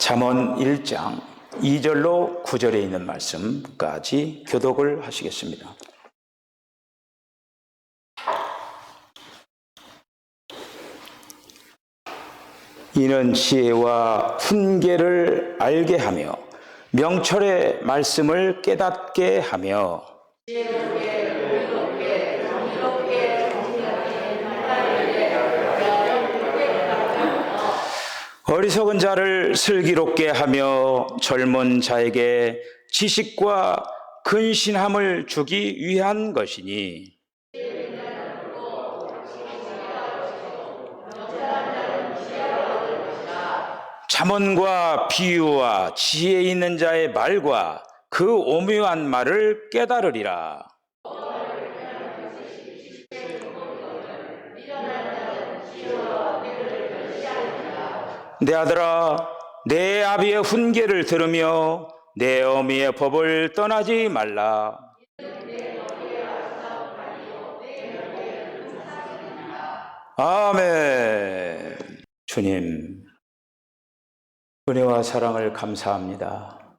잠언 1장 2절로 9절에 있는 말씀까지 교독을 하시겠습니다. 이는 지혜와 훈계를 알게 하며 명철의 말씀을 깨닫게 하며 어리석은 자를 슬기롭게 하며 젊은 자에게 지식과 근신함을 주기 위한 것이니 잠언과 비유와 지혜 있는 자의 말과 그 오묘한 말을 깨달으리라. 내 아들아, 내 아비의 훈계를 들으며 내 어미의 법을 떠나지 말라. 아멘. 주님, 은혜와 사랑을 감사합니다.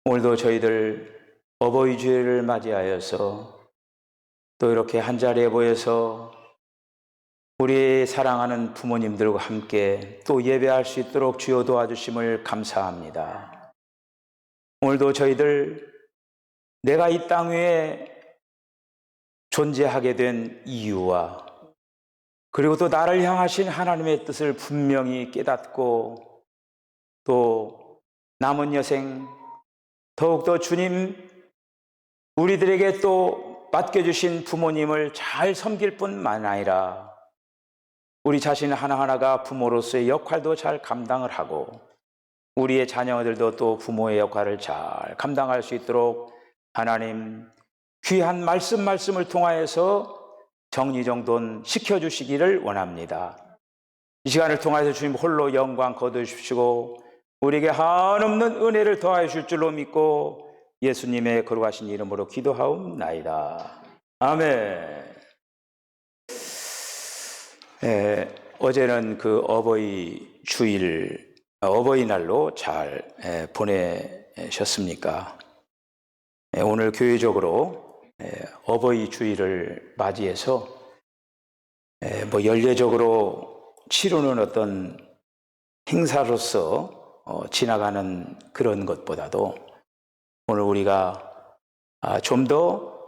오늘도 저희들 어버이 주일을 맞이하여서 또 이렇게 한자리에 모여서 우리 사랑하는 부모님들과 함께 또 예배할 수 있도록 주여 도와주심을 감사합니다. 오늘도 저희들 내가 이 땅 위에 존재하게 된 이유와 그리고 또 나를 향하신 하나님의 뜻을 분명히 깨닫고 또 남은 여생 더욱더 주님 우리들에게 또 맡겨주신 부모님을 잘 섬길 뿐만 아니라 우리 자신 하나하나가 부모로서의 역할도 잘 감당을 하고 우리의 자녀들도 또 부모의 역할을 잘 감당할 수 있도록 하나님 귀한 말씀을 통하여서 정리정돈 시켜주시기를 원합니다. 이 시간을 통해서 주님 홀로 영광 거두십시오. 우리에게 한없는 은혜를 더하여 주실 줄로 믿고 예수님의 거룩하신 이름으로 기도하옵나이다. 아멘. 어제는 그 어버이 주일, 어버이날로 잘 보내셨습니까? 오늘 교회적으로 어버이 주일을 맞이해서 연례적으로 치르는 어떤 행사로서 지나가는 그런 것보다도 오늘 우리가 좀 더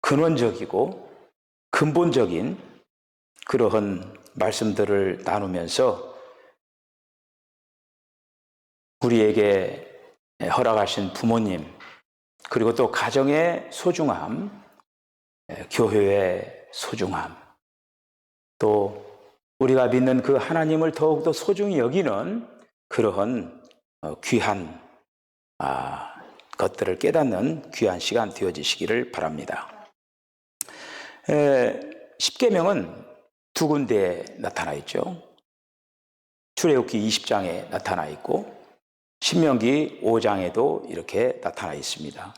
근원적이고 근본적인 그러한 말씀들을 나누면서 우리에게 허락하신 부모님 그리고 또 가정의 소중함, 교회의 소중함, 또 우리가 믿는 그 하나님을 더욱더 소중히 여기는 그러한 귀한 것들을 깨닫는 귀한 시간 되어지시기를 바랍니다. 십계명은 두 군데에 나타나 있죠. 출애굽기 20장에 나타나 있고 신명기 5장에도 이렇게 나타나 있습니다.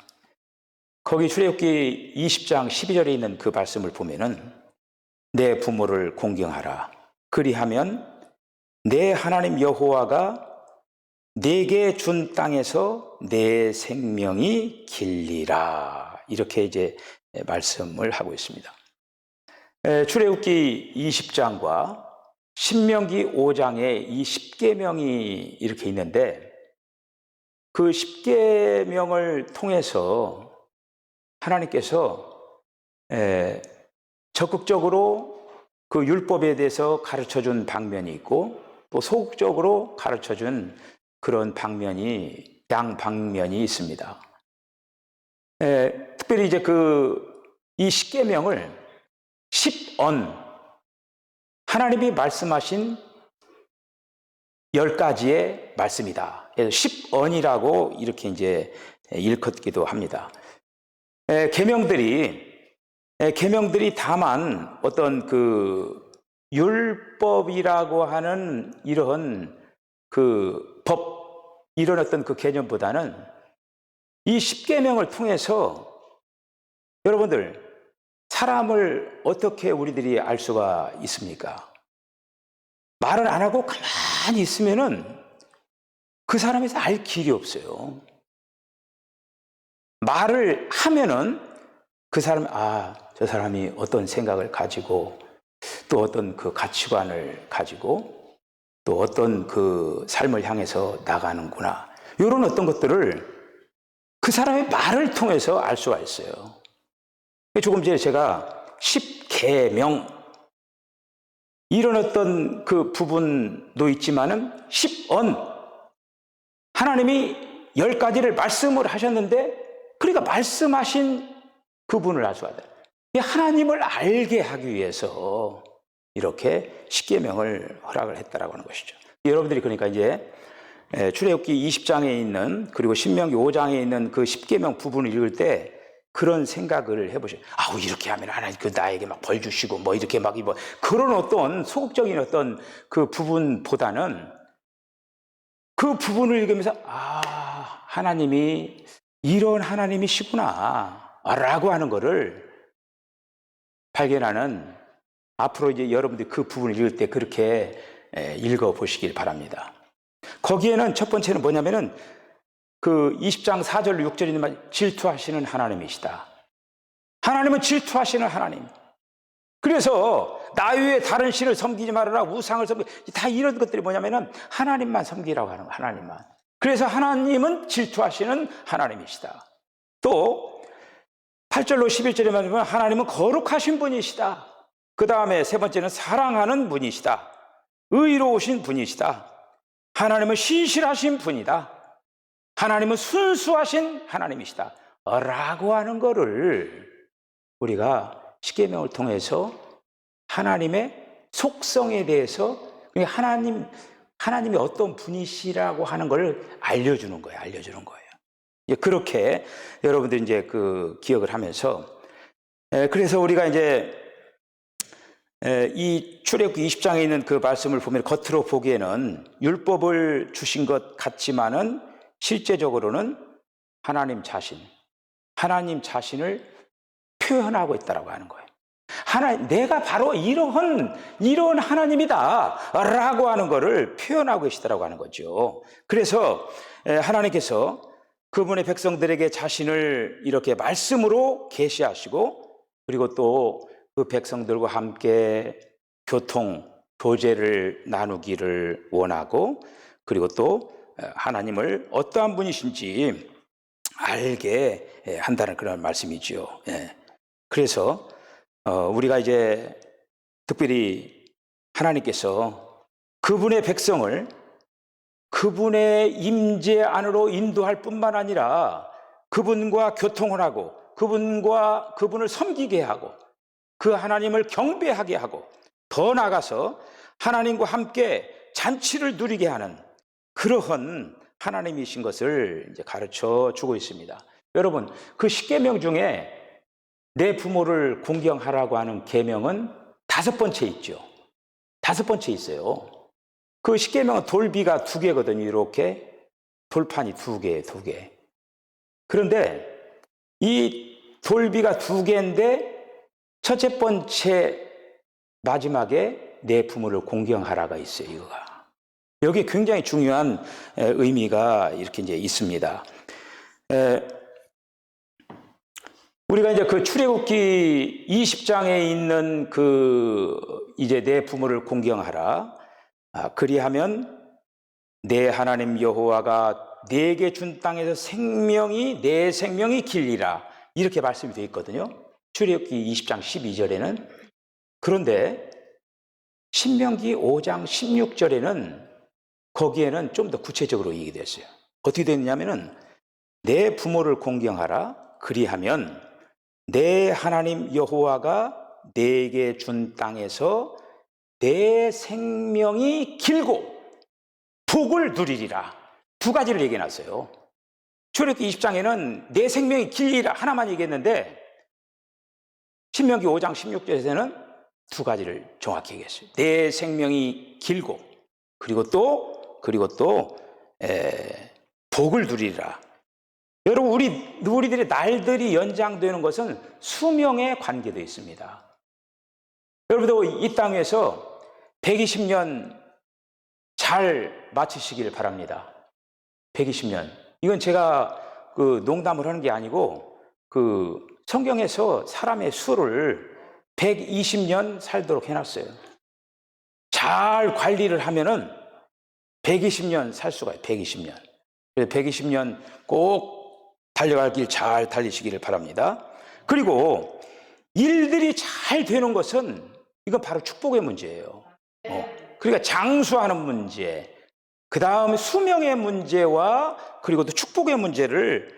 거기 출애굽기 20장 12절에 있는 그 말씀을 보면은 내 부모를 공경하라. 그리하면 내 하나님 여호와가 내게 준 땅에서 내 생명이 길리라. 이렇게 이제 말씀을 하고 있습니다. 출애굽기 20장과 신명기 5장에 이 십계명이 이렇게 있는데 그 십계명을 통해서 하나님께서 적극적으로 그 율법에 대해서 가르쳐준 방면이 있고 또 소극적으로 가르쳐준 그런 방면이 양방면이 있습니다. 특별히 이제 이 십계명을 10언 하나님이 말씀하신 10가지의 말씀이다. 그래서 10언이라고 이렇게 이제 일컫기도 합니다. 계명들이 다만 어떤 그 율법이라고 하는 이런 그 법, 이런 어떤 그 개념보다는 이 십계명을 통해서 여러분들 사람을 어떻게 우리들이 알 수가 있습니까? 말을 안 하고 가만히 있으면은 그 사람에서 알 길이 없어요. 말을 하면은 그 사람이 저 사람이 어떤 생각을 가지고 또 어떤 그 가치관을 가지고 또 어떤 그 삶을 향해서 나가는구나. 이런 어떤 것들을 그 사람의 말을 통해서 알 수가 있어요. 조금 전에 제가 십계명 이런 어떤 그 부분도 있지만은 십언 하나님이 10가지를 말씀을 하셨는데 그러니까 말씀하신 그분을 알 수가 있다. 하나님을 알게 하기 위해서 이렇게 십계명을 허락을 했다라고 하는 것이죠. 여러분들이 그러니까 이제 출애굽기 20장에 있는 그리고 신명기 5장에 있는 그 십계명 부분을 읽을 때 그런 생각을 해보세요. 이렇게 하면 하나님 나에게 막 벌 주시고 뭐 이렇게 막 그런 어떤 소극적인 어떤 그 부분보다는 그 부분을 읽으면서 하나님이 이런 하나님이시구나 라고 하는 거를 발견하는 앞으로 이제 여러분들이 그 부분을 읽을 때 그렇게 읽어보시길 바랍니다. 거기에는 첫 번째는 뭐냐면은 그 20장 4절 6절에 있는 말 질투하시는 하나님이시다. 하나님은 질투하시는 하나님. 그래서 나 외에 다른 신을 섬기지 말아라, 우상을 섬기지, 다 이런 것들이 뭐냐면은 하나님만 섬기라고 하는 거예요. 하나님만. 그래서 하나님은 질투하시는 하나님이시다. 또 8절로 11절에 말하면 하나님은 거룩하신 분이시다. 그 다음에 세 번째는 사랑하는 분이시다. 의로우신 분이시다. 하나님은 신실하신 분이다. 하나님은 순수하신 하나님이시다 라고 하는 거를 우리가 십계명을 통해서 하나님의 속성에 대해서 하나님이 어떤 분이시라고 하는 걸 알려주는 거예요. 그렇게 여러분들이 이제 그 기억을 하면서 그래서 우리가 이제 이 출애굽기 20장에 있는 그 말씀을 보면 겉으로 보기에는 율법을 주신 것 같지만은 실제적으로는 하나님 자신을 표현하고 있다라고 하는 거예요. 내가 바로 이런 하나님이다라고 하는 것을 표현하고 계시다라고 하는 거죠. 그래서 하나님께서 그분의 백성들에게 자신을 이렇게 말씀으로 계시하시고 그리고 또 그 백성들과 함께 교제를 나누기를 원하고 그리고 또 하나님을 어떠한 분이신지 알게 한다는 그런 말씀이지요. 그래서 우리가 이제 특별히 하나님께서 그분의 백성을 그분의 임재 안으로 인도할 뿐만 아니라 그분과 교통을 하고 그분을 섬기게 하고 그 하나님을 경배하게 하고 더 나아가서 하나님과 함께 잔치를 누리게 하는 그러한 하나님이신 것을 이제 가르쳐 주고 있습니다. 여러분, 그 십계명 중에 내 부모를 공경하라고 하는 계명은 5번째 있죠. 5번째 있어요. 그 십계명은 돌비가 2개거든요. 이렇게 돌판이 2개. 그런데 이 돌비가 2개인데 첫째 번째 마지막에 내 부모를 공경하라가 있어요. 이거가. 여기 굉장히 중요한 의미가 이렇게 이제 있습니다. 우리가 이제 그 출애굽기 20장에 있는 그 이제 내 부모를 공경하라. 그리하면 내 하나님 여호와가 내게 준 땅에서 내 생명이 길리라. 이렇게 말씀이 되어 있거든요. 출애굽기 20장 12절에는. 그런데 신명기 5장 16절에는 거기에는 좀 더 구체적으로 얘기됐어요. 어떻게 됐냐면은 내 부모를 공경하라. 그리하면 내 하나님 여호와가 내게 준 땅에서 내 생명이 길고 복을 누리리라. 2가지를 얘기해놨어요. 출애굽기 20장에는 내 생명이 길리라 하나만 얘기했는데 신명기 5장 16절에서는 2가지를 정확히 얘기했어요. 내 생명이 길고 그리고 또 복을 누리리라. 여러분, 우리들의 날들이 연장되는 것은 수명에 관계되어 있습니다. 여러분도 이 땅에서 120년 잘 마치시길 바랍니다. 120년. 이건 제가 그 농담을 하는 게 아니고 그 성경에서 사람의 수를 120년 살도록 해놨어요. 잘 관리를 하면은 120년 살 수가 있어요. 120년. 그래서 120년 꼭 달려갈 길 잘 달리시기를 바랍니다. 그리고 일들이 잘 되는 것은 이건 바로 축복의 문제예요. 그러니까 장수하는 문제, 그 다음 수명의 문제와 그리고 또 축복의 문제를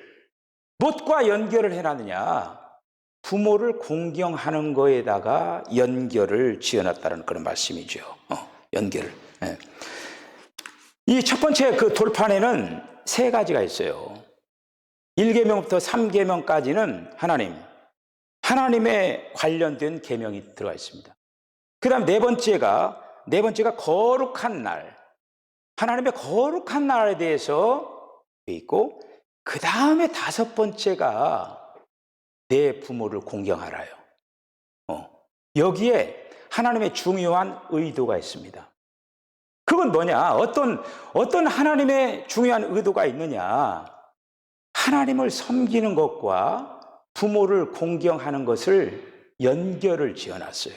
무엇과 연결을 해놨느냐? 부모를 공경하는 거에다가 연결을 지어놨다는 그런 말씀이죠. 연결을. 예. 이 첫 번째 그 돌판에는 세 가지가 있어요. 1계명부터 3계명까지는 하나님의 관련된 계명이 들어가 있습니다. 그 다음 네 번째가 거룩한 날, 하나님의 거룩한 날에 대해서 있고, 그 다음에 다섯 번째가 내 부모를 공경하라요. 여기에 하나님의 중요한 의도가 있습니다. 그건 뭐냐? 어떤 하나님의 중요한 의도가 있느냐? 하나님을 섬기는 것과 부모를 공경하는 것을 연결을 지어놨어요.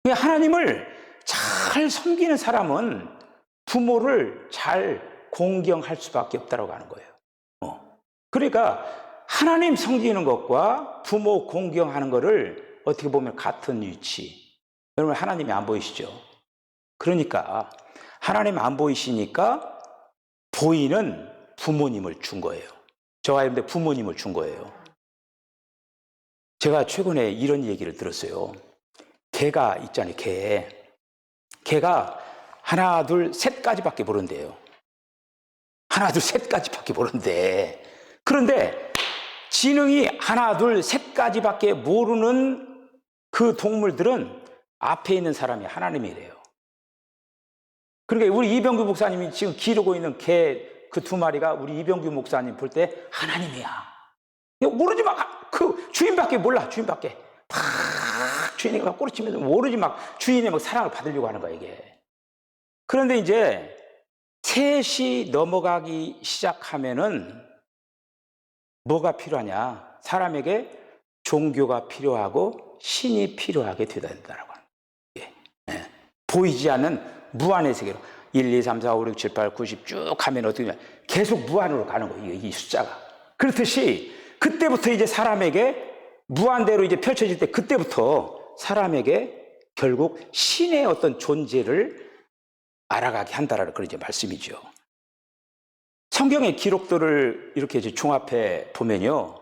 하나님을 잘 섬기는 사람은 부모를 잘 공경할 수밖에 없다고 하는 거예요. 그러니까 하나님 섬기는 것과 부모 공경하는 것을 어떻게 보면 같은 위치. 여러분 하나님이 안 보이시죠? 그러니까 하나님 안 보이시니까 보이는 부모님을 준 거예요. 저와 여러분들 부모님을 준 거예요. 제가 최근에 이런 얘기를 들었어요. 개가 있잖아요. 개가 하나 둘 셋까지밖에 모른대요. 하나 둘 셋까지밖에 모른대. 그런데 지능이 하나 둘 셋까지밖에 모르는 그 동물들은 앞에 있는 사람이 하나님이래요. 그러니까 우리 이병규 목사님이 지금 기르고 있는 개 그 두 마리가 우리 이병규 목사님 볼 때 하나님이야. 모르지 막 그 주인밖에 몰라. 주인밖에 막 주인이 막 꼬리치면서 모르지 막 주인의 막 사랑을 받으려고 하는 거야 이게. 그런데 이제 셋이 넘어가기 시작하면은 뭐가 필요하냐? 사람에게 종교가 필요하고 신이 필요하게 된다라고 하는 거예요. 예. 보이지 않는 무한의 세계로 1, 2, 3, 4, 5, 6, 7, 8, 90 쭉 하면 어떻게 되냐? 계속 무한으로 가는 거예요. 이 숫자가. 그렇듯이 그때부터 이제 사람에게 무한대로 이제 펼쳐질 때 그때부터 사람에게 결국 신의 어떤 존재를 알아가게 한다라는 그런 이제 말씀이죠. 성경의 기록들을 이렇게 이제 종합해 보면요.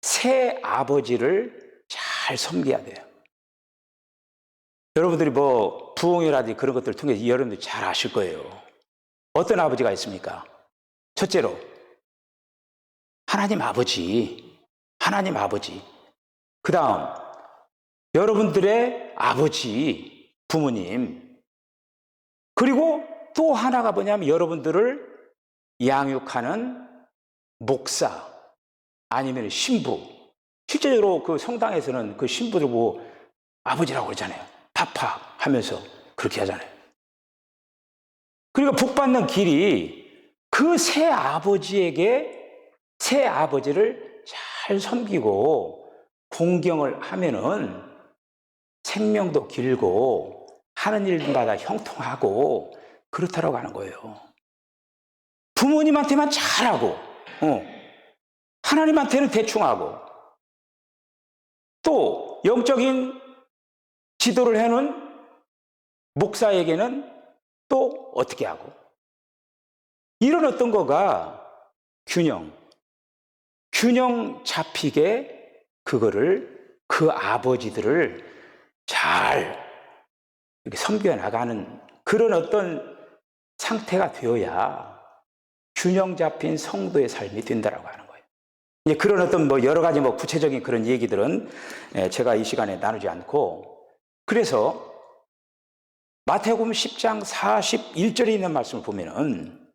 새 아버지를 잘 섬겨야 돼요. 여러분들이 뭐 부흥회라든지 그런 것들을 통해서 여러분들이 잘 아실 거예요. 어떤 아버지가 있습니까? 첫째로 하나님 아버지. 그 다음 여러분들의 아버지, 부모님. 그리고 또 하나가 뭐냐면 여러분들을 양육하는 목사 아니면 신부. 실제로 그 성당에서는 그 신부들 보고 아버지라고 그러잖아요. 파파 하면서 그렇게 하잖아요. 그러니까 복받는 길이 그 새 아버지를 잘 섬기고 공경을 하면은 생명도 길고 하는 일마다 형통하고 그렇다라고 하는 거예요. 부모님한테만 잘하고 하나님한테는 대충 하고 또 영적인 지도를 해놓은 목사에게는 또 어떻게 하고 이런 어떤 거가 균형 잡히게 그거를 그 아버지들을 잘 이렇게 섬겨 나가는 그런 어떤 상태가 되어야 균형 잡힌 성도의 삶이 된다라고 하는 거예요. 이제 그런 어떤 뭐 여러 가지 뭐 구체적인 그런 얘기들은 제가 이 시간에 나누지 않고 그래서 마태복음 10장 41절에 있는 말씀을 보면은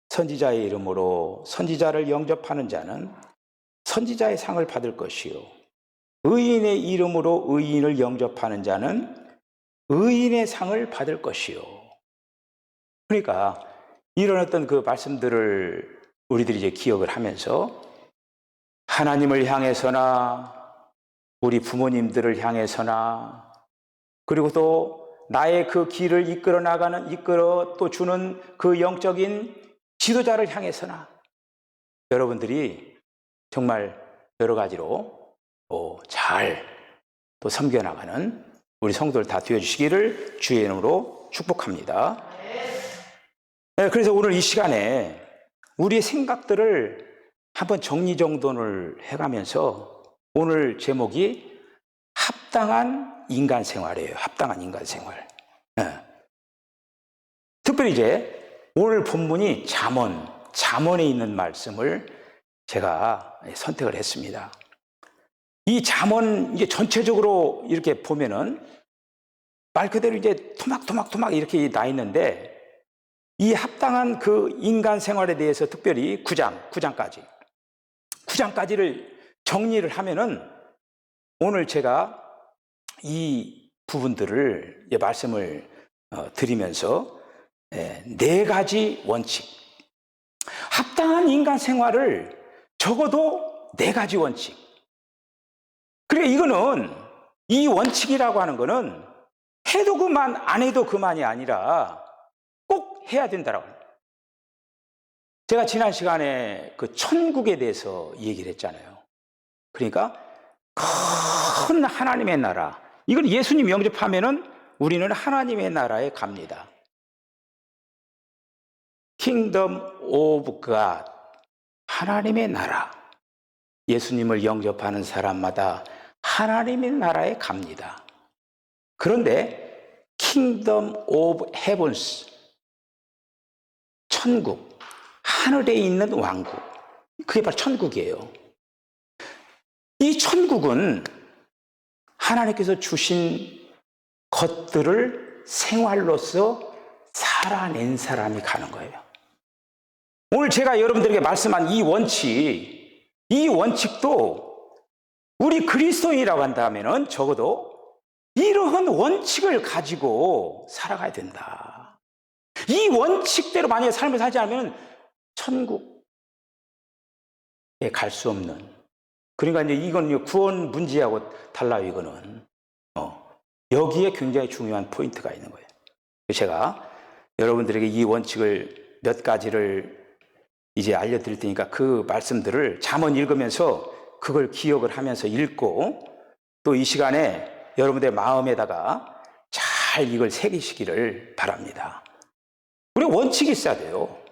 선지자의 이름으로 선지자를 영접하는 자는 선지자의 상을 받을 것이요 의인의 이름으로 의인을 영접하는 자는 의인의 상을 받을 것이요. 그러니까 이런 어떤 그 말씀들을 우리들이 이제 기억을 하면서 하나님을 향해서나 우리 부모님들을 향해서나 그리고 또 나의 그 길을 이끌어 또 주는 그 영적인 지도자를 향해서나 여러분들이 정말 여러 가지로 잘 또 섬겨나가는 우리 성도들 다 되어주시기를 주의 이름으로 축복합니다. 네, 그래서 오늘 이 시간에 우리의 생각들을 한번 정리정돈을 해가면서 오늘 제목이 합당한 인간 생활이에요. 합당한 인간 생활. 네. 특별히 이제 오늘 본문이 잠언에 있는 말씀을 제가 선택을 했습니다. 이 잠언 이게 전체적으로 이렇게 보면은 말 그대로 이제 토막토막 이렇게 나 있는데 이 합당한 그 인간 생활에 대해서 특별히 9장까지를 정리를 하면은 오늘 제가 이 부분들을 말씀을 드리면서 네 가지 원칙, 합당한 인간 생활을 적어도 네 가지 원칙. 그러니까 이거는 이 원칙이라고 하는 거는 해도 그만 안 해도 그만이 아니라 꼭 해야 된다라고 합니다. 제가 지난 시간에 그 천국에 대해서 얘기를 했잖아요. 그러니까 큰 하나님의 나라, 이건 예수님 영접하면은 우리는 하나님의 나라에 갑니다. Kingdom of God, 하나님의 나라. 예수님을 영접하는 사람마다 하나님의 나라에 갑니다. 그런데 Kingdom of Heavens, 천국, 하늘에 있는 왕국, 그게 바로 천국이에요. 이 천국은 하나님께서 주신 것들을 생활로서 살아낸 사람이 가는 거예요. 오늘 제가 여러분들에게 말씀한 이 원칙도 우리 그리스도인이라고 한다면 적어도 이러한 원칙을 가지고 살아가야 된다. 이 원칙대로 만약에 삶을 살지 않으면 천국에 갈 수 없는, 그러니까 이제 이건 구원 문제하고 달라요. 이거는 여기에 굉장히 중요한 포인트가 있는 거예요. 제가 여러분들에게 이 원칙을 몇 가지를 이제 알려드릴 테니까 그 말씀들을 잠언 읽으면서 그걸 기억을 하면서 읽고 또 이 시간에 여러분들의 마음에다가 잘 이걸 새기시기를 바랍니다. 우리 원칙이 있어야 돼요.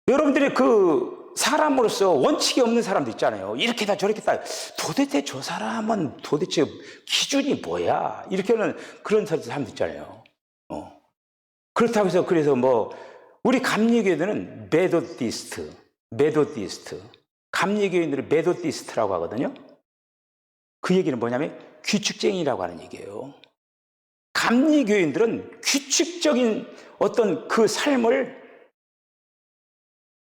여러분들의 그 사람으로서 원칙이 없는 사람도 있잖아요. 이렇게다 저렇게다. 도대체 저 사람은 도대체 기준이 뭐야? 이렇게는 그런 사람도 있잖아요. 그렇다고 해서 그래서 우리 감리교회들은 메소디스트, 감리교인들은 메소디스트라고 하거든요. 그 얘기는 뭐냐면 규칙쟁이라고 하는 얘기예요. 감리교인들은 규칙적인 어떤 그 삶을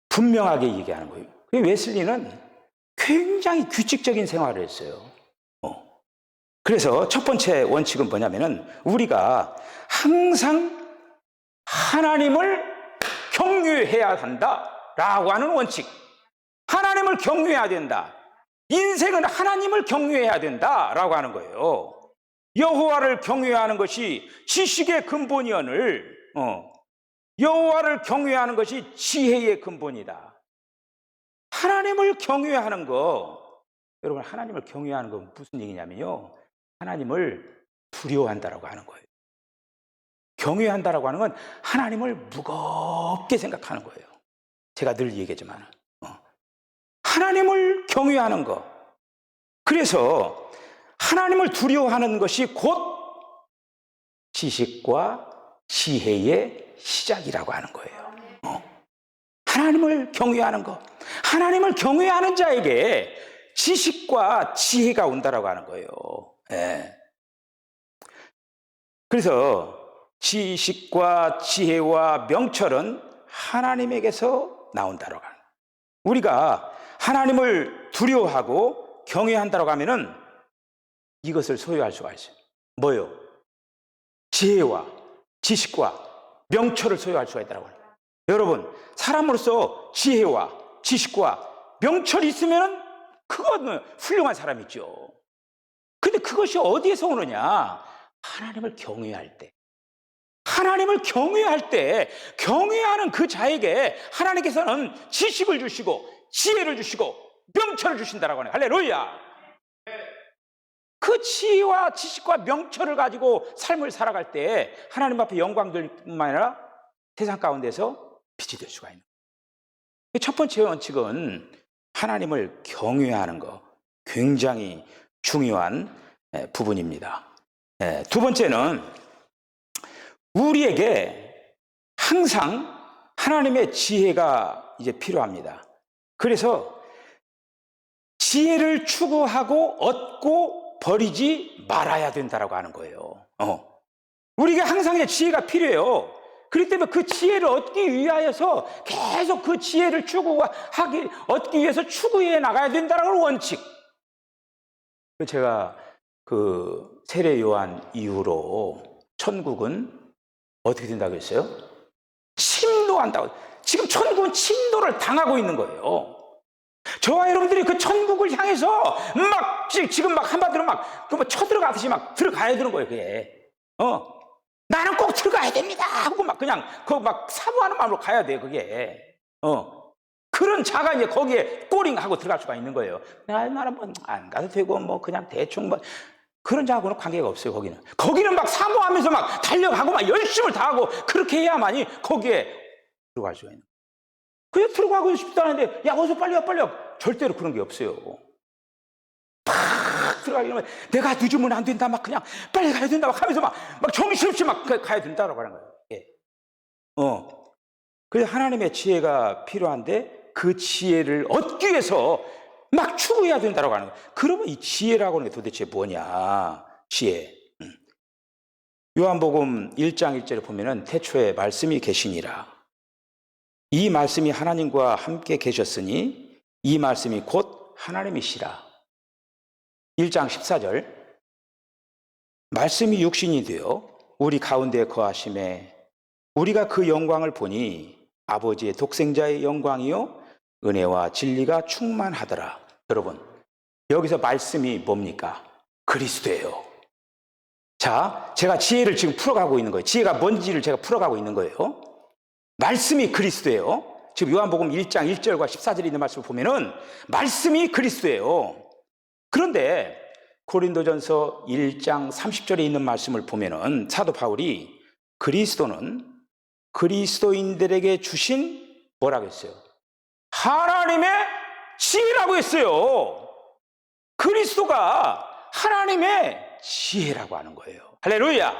분명하게 얘기하는 거예요. 웨슬리는 굉장히 규칙적인 생활을 했어요. 그래서 첫 번째 원칙은 뭐냐면은 우리가 항상 하나님을 경외해야 한다라고 하는 원칙. 하나님을 경외해야 된다. 인생은 하나님을 경외해야 된다라고 하는 거예요. 여호와를 경외하는 것이 지식의 근본이오늘 여호와를 경외하는 것이 지혜의 근본이다. 하나님을 경외하는 거, 여러분 하나님을 경외하는 건 무슨 얘기냐면요, 하나님을 두려워한다라고 하는 거예요. 경외한다라고 하는 건 하나님을 무겁게 생각하는 거예요. 제가 늘 얘기하지만 하나님을 경외하는 거. 그래서 하나님을 두려워하는 것이 곧 지식과 지혜의 시작이라고 하는 거예요. 하나님을 경외하는 것. 하나님을 경외하는 자에게 지식과 지혜가 온다라고 하는 거예요. 그래서 지식과 지혜와 명철은 하나님에게서 나온다라고 하는 거예요. 우리가 하나님을 두려워하고 경외한다라고 하면은 이것을 소유할 수가 있어요. 뭐요? 지혜와 지식과 명철을 소유할 수가 있다고 합니다. 여러분, 사람으로서 지혜와 지식과 명철이 있으면 그건 훌륭한 사람이죠. 근데 그것이 어디에서 오느냐? 하나님을 경외할 때. 하나님을 경외할 때, 경외하는 그 자에게 하나님께서는 지식을 주시고 지혜를 주시고 명철을 주신다라고 하네요. 할렐루야. 그 지혜와 지식과 명철을 가지고 삶을 살아갈 때 하나님 앞에 영광될 뿐만 아니라 세상 가운데서 빛이 될 수가 있는 거예요. 첫 번째 원칙은 하나님을 경외하는 것, 굉장히 중요한 부분입니다. 두 번째는 우리에게 항상 하나님의 지혜가 이제 필요합니다. 그래서 지혜를 추구하고 얻고 버리지 말아야 된다라고 하는 거예요. 우리에게 항상 이제 지혜가 필요해요. 그렇기 때문에 그 지혜를 얻기 위하여서 계속 그 지혜를 얻기 위해서 추구해 나가야 된다라는 원칙. 제가 그 세례 요한 이후로 천국은 어떻게 된다고 했어요? 침노한다고. 지금 천국은 침노를 당하고 있는 거예요. 저와 여러분들이 그 천국을 향해서 지금 한마디로 쳐들어가듯이 들어가야 되는 거예요, 그게. 나는 꼭 들어가야 됩니다! 하고 그냥 사모하는 마음으로 가야 돼요, 그게. 그런 자가 이제 거기에 꼬링하고 들어갈 수가 있는 거예요. 나는 안 가도 되고, 그냥 대충 그런 자하고는 관계가 없어요, 거기는. 거기는 사모하면서 달려가고 열심을 다하고 그렇게 해야만이 거기에 들어갈 수가 있는 거예요. 그냥 들어가고 싶다는데, 야, 어서 빨리 와. 절대로 그런 게 없어요. 팍 들어가려면 내가 늦으면 안 된다. 그냥 빨리 가야 된다. 하면서 정신없이 가야 된다라고 하는 거예요. 예. 그래서 하나님의 지혜가 필요한데 그 지혜를 얻기 위해서 추구해야 된다라고 하는 거예요. 그러면 이 지혜라고 하는 게 도대체 뭐냐? 지혜. 요한복음 1장 1절에 보면은 태초에 말씀이 계시니라. 이 말씀이 하나님과 함께 계셨으니 이 말씀이 곧 하나님이시라. 1장 14절. 말씀이 육신이 되어 우리 가운데 거하심에 우리가 그 영광을 보니 아버지의 독생자의 영광이요 은혜와 진리가 충만하더라. 여러분, 여기서 말씀이 뭡니까? 그리스도예요. 자, 제가 지혜를 지금 풀어가고 있는 거예요. 지혜가 뭔지를 제가 풀어가고 있는 거예요. 말씀이 그리스도예요. 지금 요한복음 1장 1절과 14절에 있는 말씀을 보면은 말씀이 그리스도예요. 그런데 고린도전서 1장 30절에 있는 말씀을 보면은 사도 바울이 그리스도는 그리스도인들에게 주신 뭐라고 했어요? 하나님의 지혜라고 했어요. 그리스도가 하나님의 지혜라고 하는 거예요. 할렐루야.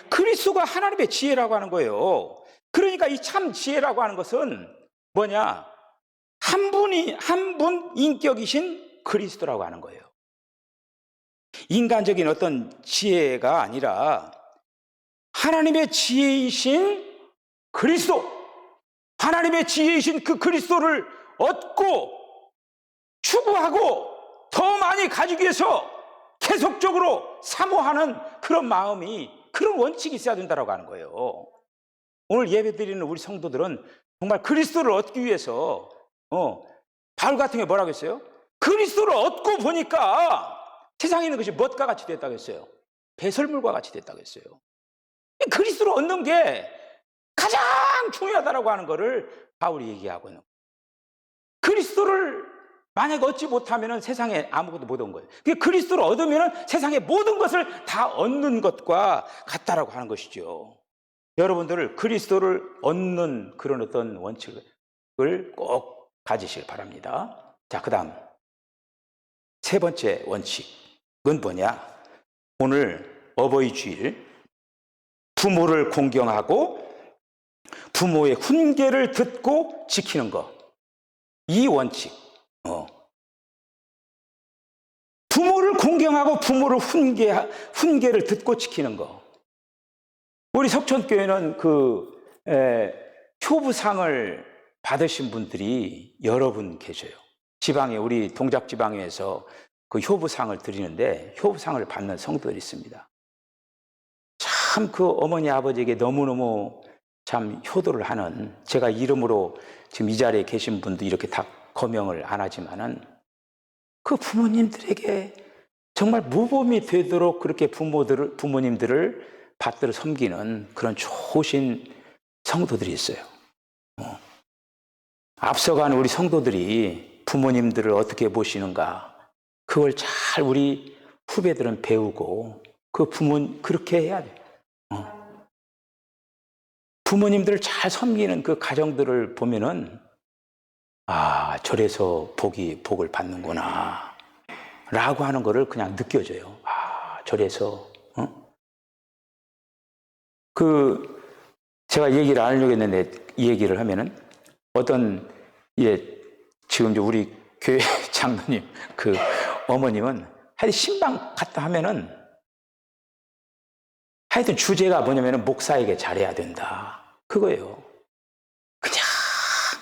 그리스도가 하나님의 지혜라고 하는 거예요. 그러니까 이 참 지혜라고 하는 것은 뭐냐? 한 분 인격이신 그리스도라고 하는 거예요. 인간적인 어떤 지혜가 아니라 하나님의 지혜이신 그리스도, 하나님의 지혜이신 그 그리스도를 얻고 추구하고 더 많이 가지기 위해서 계속적으로 사모하는 그런 마음이, 그런 원칙이 있어야 된다고 하는 거예요. 오늘 예배드리는 우리 성도들은 정말 그리스도를 얻기 위해서 바울 같은 게 뭐라고 했어요? 그리스도를 얻고 보니까 세상에 있는 것이 무엇과 같이 됐다고 했어요? 배설물과 같이 됐다고 했어요. 그리스도를 얻는 게 가장 중요하다고 하는 것을 바울이 얘기하고 있는 거예요. 그리스도를 만약에 얻지 못하면 세상에 아무것도 못 얻은 거예요. 그리스도를 얻으면 세상의 모든 것을 다 얻는 것과 같다라고 하는 것이죠. 여러분들을 그리스도를 얻는 그런 어떤 원칙을 꼭 가지시길 바랍니다. 자, 그 다음 세 번째 원칙은 뭐냐? 오늘 어버이 주일, 부모를 공경하고 부모의 훈계를 듣고 지키는 것. 이 원칙. 부모를 공경하고 부모를 훈계를 듣고 지키는 것. 우리 석천교회는 효부상을 받으신 분들이 여러 분 계셔요. 지방에, 우리 동작 지방에서 그 효부상을 드리는데 효부상을 받는 성도들이 있습니다. 참 그 어머니 아버지에게 너무너무 참 효도를 하는, 제가 이름으로 지금 이 자리에 계신 분도 이렇게 다 거명을 안 하지만은 그 부모님들에게 정말 모범이 되도록 그렇게 부모님들을 받들어 섬기는 그런 좋으신 성도들이 있어요. 앞서간 우리 성도들이 부모님들을 어떻게 보시는가, 그걸 잘 우리 후배들은 배우고 그렇게 해야 돼. 부모님들을 잘 섬기는 그 가정들을 보면은 아, 저래서 복을 받는구나 라고 하는 거를 그냥 느껴져요. 아, 저래서 제가 얘기를 안 하려고 했는데 이 얘기를 하면은 어떤 지금 이제 우리 교회 장로님 그 어머님은 하여튼 신방 갔다 하면은 하여튼 주제가 뭐냐면은 목사에게 잘해야 된다 그거예요. 그냥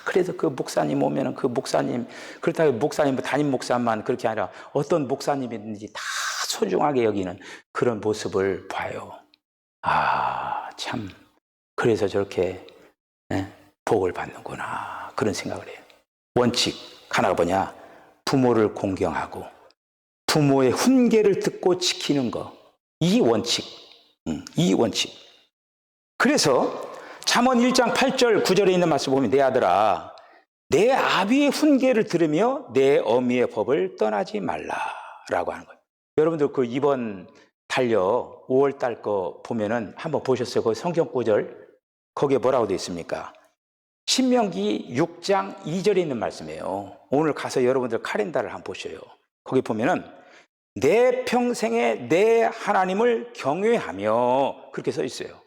그래서 그 목사님 오면은 그 목사님, 그렇다고 목사님 담임 목사만 그렇게 아니라 어떤 목사님이든지 다 소중하게 여기는 그런 모습을 봐요. 아, 참 그래서 저렇게 복을 받는구나 그런 생각을 해요. 원칙 하나가 뭐냐? 부모를 공경하고 부모의 훈계를 듣고 지키는 거. 이 원칙. 이 원칙. 그래서 잠언 1장 8절 9절에 있는 말씀 보면 내 아들아 내 아비의 훈계를 들으며 내 어미의 법을 떠나지 말라라고 하는 거예요. 여러분들 그 이번 달력 5월 달 거 보면은 한번 보셨어요? 그 성경 구절 거기에 뭐라고 되어 있습니까? 신명기 6장 2절에 있는 말씀이에요. 오늘 가서 여러분들 카렌다를 한번 보셔요. 거기 보면은 내 평생에 내 하나님을 경외하며 그렇게 써 있어요.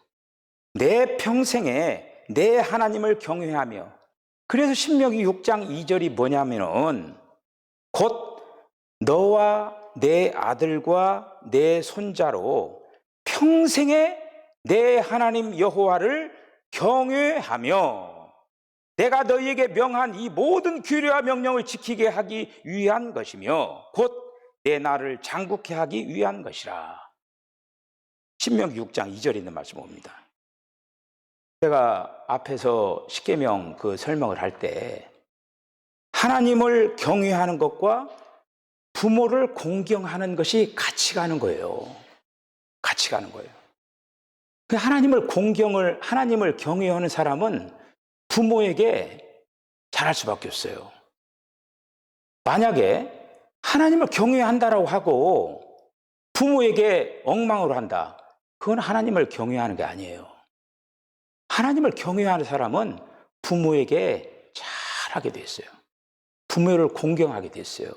내 평생에 내 하나님을 경외하며. 그래서 신명기 6장 2절이 뭐냐면은 곧 너와 내 아들과 내 손자로 평생에 내 하나님 여호와를 경외하며 내가 너희에게 명한 이 모든 규례와 명령을 지키게 하기 위한 것이며 곧 내 나라를 장국케 하기 위한 것이라. 신명기 6장 2절에 있는 말씀 봅니다. 제가 앞에서 십계명 그 설명을 할 때 하나님을 경외하는 것과 부모를 공경하는 것이 같이 가는 거예요. 같이 가는 거예요. 하나님을 경외하는 사람은 부모에게 잘할 수밖에 없어요. 만약에 하나님을 경외한다라고 하고 부모에게 엉망으로 한다. 그건 하나님을 경외하는 게 아니에요. 하나님을 경외하는 사람은 부모에게 잘하게 돼 있어요. 부모를 공경하게 돼 있어요.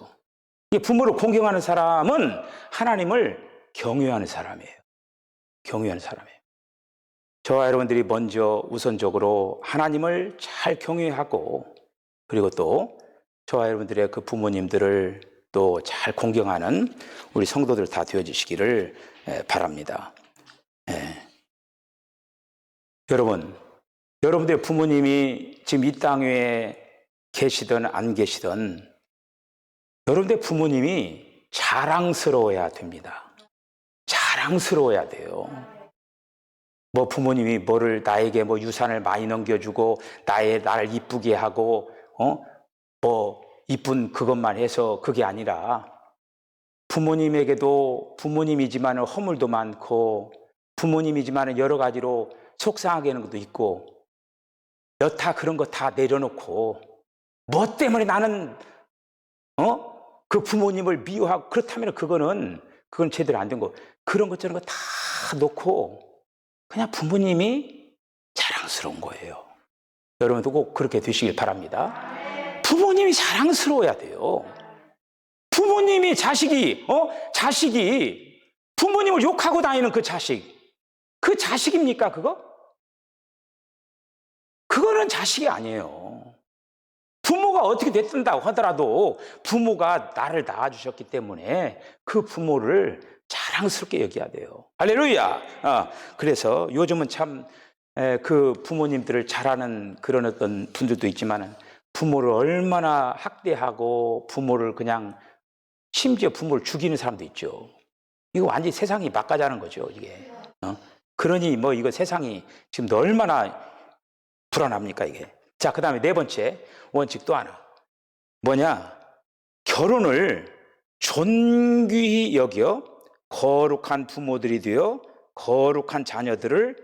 부모를 공경하는 사람은 하나님을 경외하는 사람이에요. 경외하는 사람이에요. 저와 여러분들이 먼저 우선적으로 하나님을 잘 경외하고 그리고 또 저와 여러분들의 그 부모님들을 또 잘 공경하는 우리 성도들 다 되어주시기를 바랍니다. 여러분들의 부모님이 지금 이 땅에 계시든 안 계시든 여러분들의 부모님이 자랑스러워야 됩니다. 자랑스러워야 돼요. 뭐 부모님이 나에게 유산을 많이 넘겨주고 나를 이쁘게 하고 이쁜 그것만 해서 그게 아니라 부모님에게도 부모님이지만 허물도 많고 부모님이지만 여러 가지로 속상하게 하는 것도 있고 여타 그런 거 다 내려놓고 뭐 때문에 나는 그 부모님을 미워하고 그렇다면 그건 제대로 안 된 거. 그런 것 저런 거 다 놓고 그냥 부모님이 자랑스러운 거예요. 여러분도 꼭 그렇게 되시길 바랍니다. 부모님이 자랑스러워야 돼요. 부모님이 자식이 부모님을 욕하고 다니는 그 자식입니까 그거? 그거는 자식이 아니에요. 부모가 어떻게 됐든다고 하더라도 부모가 나를 낳아주셨기 때문에 그 부모를 자랑스럽게 여겨야 돼요. 할렐루야. 그래서 요즘은 참 그 부모님들을 잘하는 그런 어떤 분들도 있지만 부모를 얼마나 학대하고 부모를 그냥 심지어 부모를 죽이는 사람도 있죠. 이거 완전히 세상이 막가자는 거죠, 이게. 그러니 이거 세상이 지금 얼마나 불안합니까 이게? 자, 그 다음에 네 번째 원칙 또 하나. 뭐냐? 결혼을 존귀히 여겨 거룩한 부모들이 되어 거룩한 자녀들을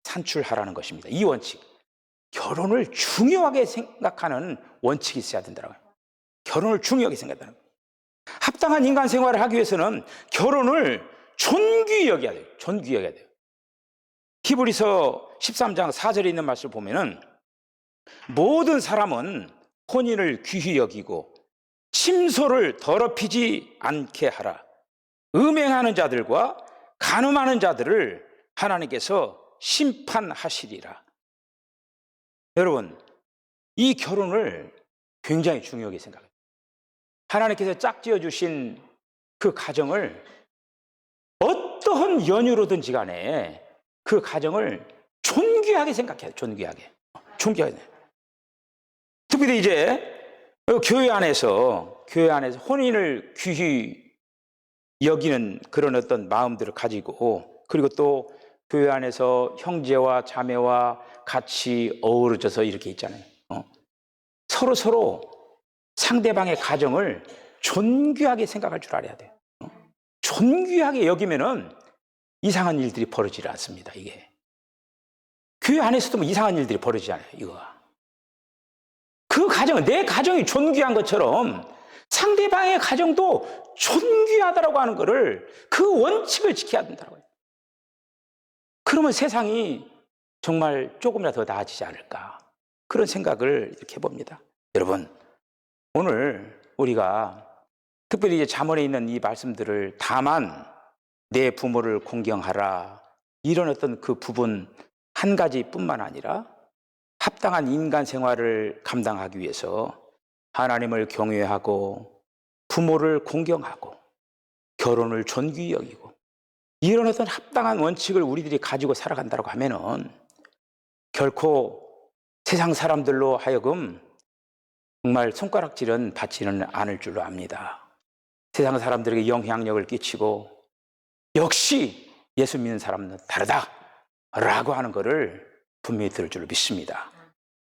산출하라는 것입니다. 이 원칙. 결혼을 중요하게 생각하는 원칙이 있어야 된다고요. 결혼을 중요하게 생각한다는 거예요. 합당한 인간 생활을 하기 위해서는 결혼을 존귀히 여겨야 돼요. 존귀히 여겨야 돼요. 히브리서 13장 4절에 있는 말씀을 보면은 모든 사람은 혼인을 귀히 여기고 침소를 더럽히지 않게 하라. 음행하는 자들과 간음하는 자들을 하나님께서 심판하시리라. 여러분, 이 결혼을 굉장히 중요하게 생각해요. 하나님께서 짝지어 주신 그 가정을 어떠한 연유로든지 간에 그 가정을 존귀하게 생각해요. 존귀하게. 존귀하게. 특별히 이제 교회 안에서 혼인을 귀히 여기는 그런 어떤 마음들을 가지고, 그리고 또 교회 안에서 형제와 자매와 같이 어우러져서 이렇게 있잖아요. 서로 상대방의 가정을 존귀하게 생각할 줄 알아야 돼요. 존귀하게 여기면은 이상한 일들이 벌어지지 않습니다. 이게 교회 안에서도 뭐 이상한 일들이 벌어지지 않아요. 이거가 그 가정은 내 가정이 존귀한 것처럼 상대방의 가정도 존귀하다라고 하는 것을, 그 원칙을 지켜야 된다고요. 그러면 세상이 정말 조금이라도 더 나아지지 않을까, 그런 생각을 이렇게 해봅니다. 여러분, 오늘 우리가 특별히 이제 잠언에 있는 이 말씀들을 다만 내 부모를 공경하라, 이런 어떤 그 부분 한 가지뿐만 아니라 합당한 인간 생활을 감당하기 위해서 하나님을 경외하고 부모를 공경하고 결혼을 존귀히 여기고 이런 어떤 합당한 원칙을 우리들이 가지고 살아간다고 하면은 결코 세상 사람들로 하여금 정말 손가락질은 받지는 않을 줄로 압니다. 세상 사람들에게 영향력을 끼치고 역시 예수 믿는 사람은 다르다라고 하는 것을 분명히 들을 줄로 믿습니다.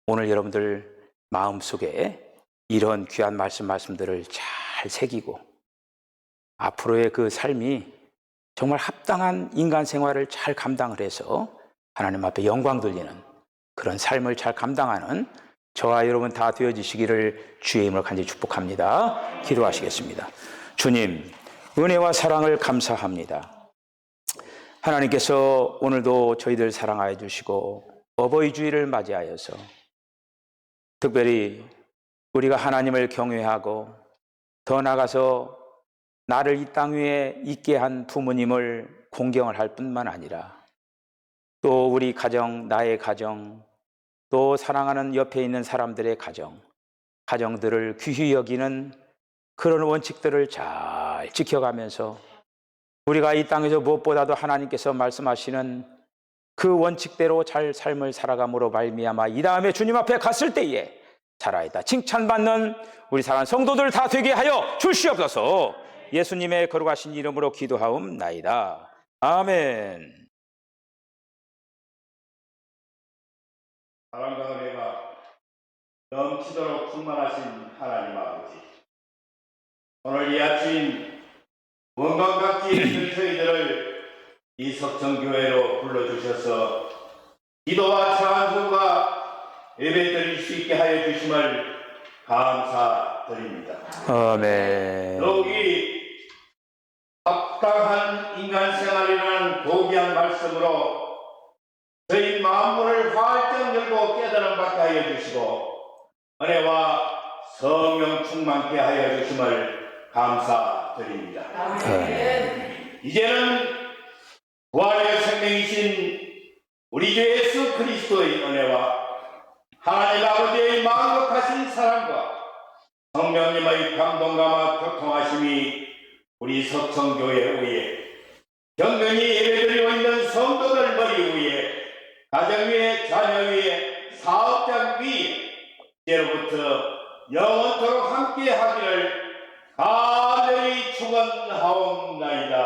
오늘 여러분들 마음속에 이런 귀한 말씀들을 잘 새기고 앞으로의 그 삶이 정말 합당한 인간 생활을 잘 감당을 해서 하나님 앞에 영광 돌리는 그런 삶을 잘 감당하는 저와 여러분 다 되어지시기를 주의 이름으로 간절히 축복합니다. 기도하시겠습니다. 주님, 은혜와 사랑을 감사합니다. 하나님께서 오늘도 저희들 사랑하여 주시고 어버이 주일을 맞이하여서 특별히 우리가 하나님을 경외하고 더 나아가서 나를 이 땅 위에 있게 한 부모님을 공경을 할 뿐만 아니라 또 우리 가정, 나의 가정, 또 사랑하는 옆에 있는 사람들의 가정들을 귀히 여기는 그런 원칙들을 잘 지켜가면서 우리가 이 땅에서 무엇보다도 하나님께서 말씀하시는 그 원칙대로 잘 삶을 살아감으로 말미암아 이 다음에 주님 앞에 갔을 때에 살아있다 칭찬받는 우리 사랑하는 성도들 다 되게 하여 주시옵소서. 예수님의 거룩하신 이름으로 기도하옵나이다. 아멘. 사랑과 은혜가 넘치도록 충만하신 하나님 아버지, 오늘 이 아침 원광각지에 있는 저희들을 이 석천교회로 불러주셔서 기도와 찬송과 예배드릴 수 있게 하여 주심을 감사드립니다. 아멘. 더욱이 합당한 인간 생활이라는 고귀한 말씀으로 저희 마음문을 활짝 열고 깨달음 받게 하여 주시고 은혜와 성령 충만케 하여 주심을 감사드립니다. 이제는 부활의 생명이신 우리 주 예수 그리스도의 은혜와 하나님 아버지의 만족하신 사랑과 성령님의 감동감과 교통하심이 우리 석천교회 위에 경건히 예배드리고 있는 성도들 머리 위에 가정 위에 자녀 위에 사업장 위에 이제로부터 영원토록 함께 하기를 간절히 축원하옵나이다.